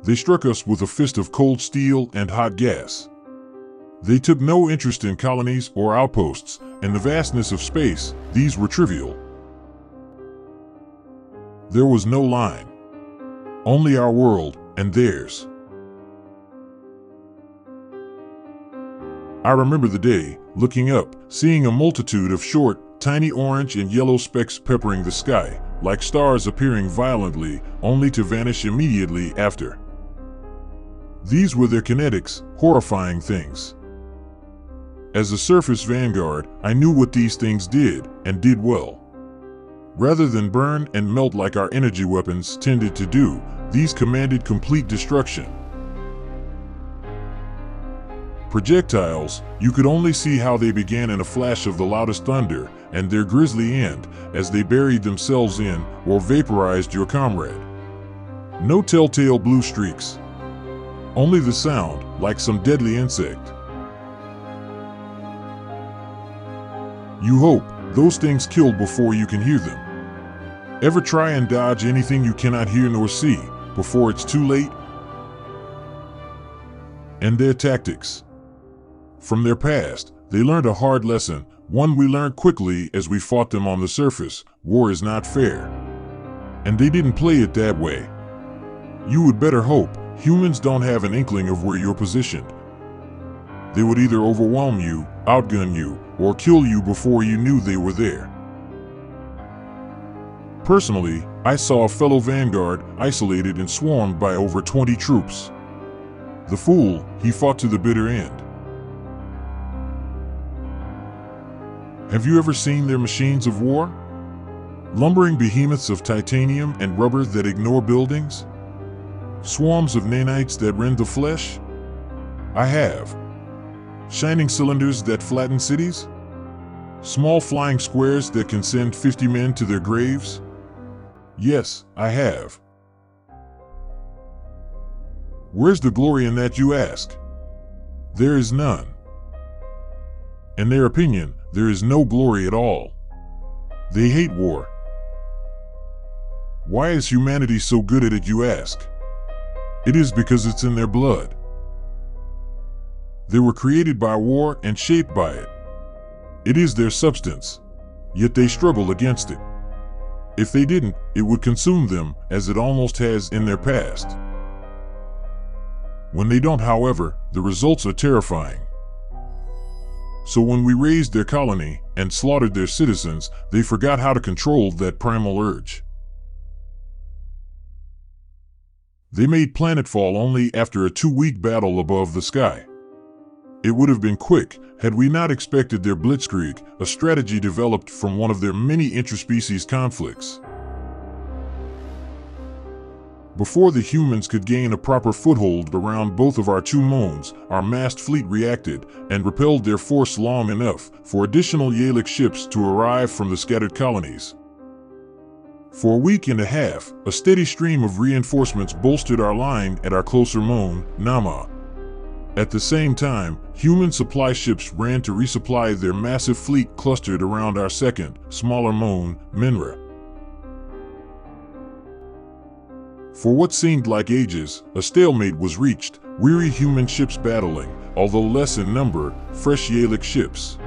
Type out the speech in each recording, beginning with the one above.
They struck us with a fist of cold steel and hot gas. They took no interest in colonies or outposts, and the vastness of space, these were trivial. There was no line. Only our world and theirs. I remember the day, looking up, seeing a multitude of short, tiny orange and yellow specks peppering the sky, like stars appearing violently, only to vanish immediately after. These were their kinetics, horrifying things. As a surface vanguard, I knew what these things did, and did well. Rather than burn and melt like our energy weapons tended to do, these commanded complete destruction. Projectiles, you could only see how they began in a flash of the loudest thunder, and their grisly end, as they buried themselves in or vaporized your comrade. No telltale blue streaks. Only the sound, like some deadly insect. You hope those things kill before you can hear them. Ever try and dodge anything you cannot hear nor see before it's too late? And their tactics. From their past, they learned a hard lesson, one we learned quickly as we fought them on the surface: war is not fair. And they didn't play it that way. You would better hope humans don't have an inkling of where you're positioned. They would either overwhelm you, outgun you, or kill you before you knew they were there. Personally, I saw a fellow vanguard isolated and swarmed by over 20 troops. The fool, he fought to the bitter end. Have you ever seen their machines of war? Lumbering behemoths of titanium and rubber that ignore buildings? Swarms of nanites that rend the flesh? I have. Shining cylinders that flatten cities? Small flying squares that can send 50 men to their graves? Yes, I have. Where's the glory in that, you ask? There is none. In their opinion, there is no glory at all. They hate war. Why is humanity so good at it, you ask? It is because it's in their blood. They were created by war and shaped by it. It is their substance, yet they struggle against it. If they didn't, it would consume them, as it almost has in their past. When they don't, however, the results are terrifying. So when we raised their colony and slaughtered their citizens, they forgot how to control that primal urge. They made planetfall only after a 2-week battle above the sky. It would have been quick had we not expected their blitzkrieg, a strategy developed from one of their many interspecies conflicts. Before the humans could gain a proper foothold around both of our 2 moons, our massed fleet reacted and repelled their force long enough for additional Yalic ships to arrive from the scattered colonies. For a week and a half, a steady stream of reinforcements bolstered our line at our closer moon, Nama. At the same time, human supply ships ran to resupply their massive fleet clustered around our second, smaller moon, Minra. For what seemed like ages, a stalemate was reached, weary human ships battling, although less in number, fresh Yalic ships.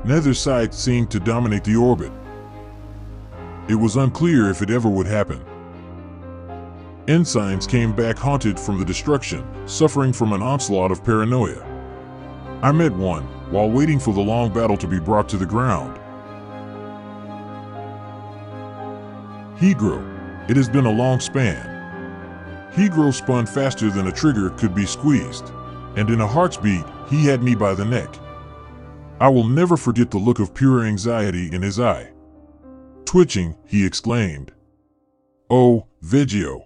Neither side seemed to dominate the orbit. It was unclear if it ever would happen. Ensigns came back haunted from the destruction, suffering from an onslaught of paranoia. I met one, while waiting for the long battle to be brought to the ground. Hegro. It has been a long span. Hegro spun faster than a trigger could be squeezed, and in a heart's beat, he had me by the neck. I will never forget the look of pure anxiety in his eye. Twitching, he exclaimed, "Oh, Veggio."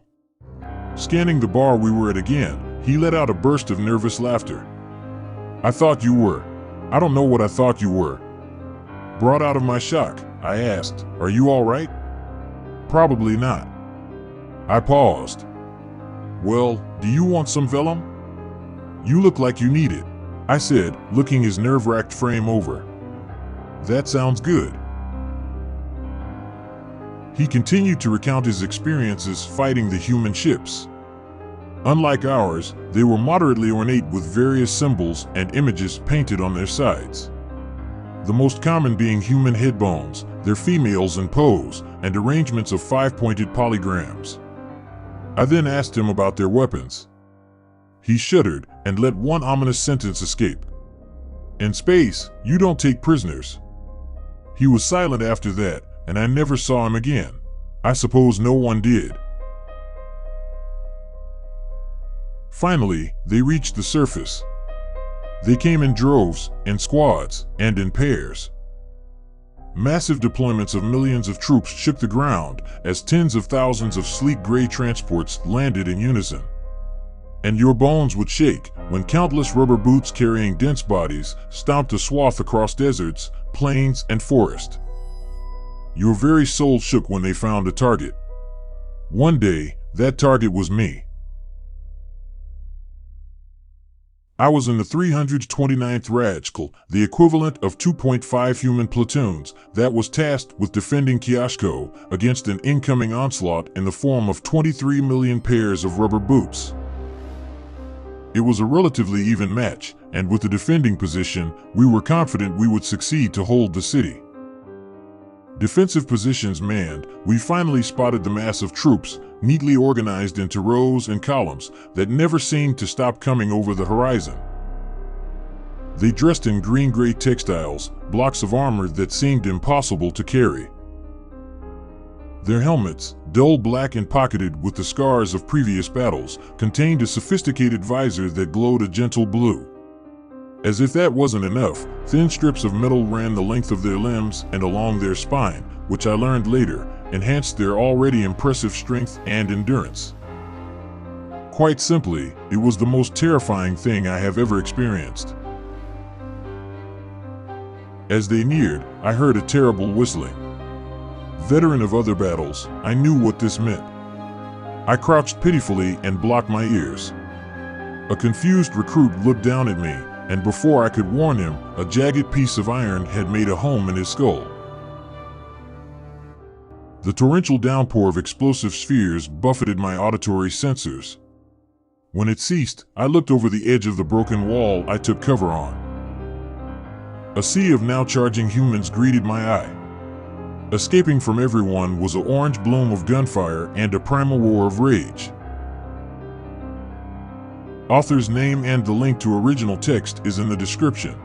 Scanning the bar we were at again, he let out a burst of nervous laughter. "I thought you were. I don't know what I thought you were." Brought out of my shock, I asked, "Are you all right?" "Probably not." I paused. "Well, do you want some vellum?" "You look like you need it," I said, looking his nerve-wracked frame over. "That sounds good." He continued to recount his experiences fighting the human ships. Unlike ours, they were moderately ornate with various symbols and images painted on their sides. The most common being human head bones, their females in pose, and arrangements of 5-pointed polygrams. I then asked him about their weapons. He shuddered and let one ominous sentence escape. "In space, you don't take prisoners." He was silent after that, and I never saw him again. I suppose no one did. Finally, they reached the surface. They came in droves, in squads, and in pairs. Massive deployments of millions of troops shook the ground as tens of thousands of sleek gray transports landed in unison. And your bones would shake when countless rubber boots carrying dense bodies stomped a swath across deserts, plains, and forest. Your very soul shook when they found a target. One day, that target was me. I was in the 329th Rajkal, the equivalent of 2.5 human platoons, that was tasked with defending Kioshko against an incoming onslaught in the form of 23 million pairs of rubber boots. It was a relatively even match, and with the defending position, we were confident we would succeed to hold the city. Defensive positions manned, we finally spotted the mass of troops, neatly organized into rows and columns that never seemed to stop coming over the horizon. They dressed in green-gray textiles, blocks of armor that seemed impossible to carry. Their helmets, dull black and pocketed with the scars of previous battles, contained a sophisticated visor that glowed a gentle blue. As if that wasn't enough, thin strips of metal ran the length of their limbs and along their spine, which I learned later, enhanced their already impressive strength and endurance. Quite simply, it was the most terrifying thing I have ever experienced. As they neared, I heard a terrible whistling. Veteran of other battles, I knew what this meant. I crouched pitifully and blocked my ears. A confused recruit looked down at me, and before I could warn him, a jagged piece of iron had made a home in his skull. The torrential downpour of explosive spheres buffeted my auditory sensors. When it ceased, I looked over the edge of the broken wall I took cover on. A sea of now charging humans greeted my eye. Escaping from everyone was an orange bloom of gunfire and a primal roar of rage. Author's name and the link to original text is in the description.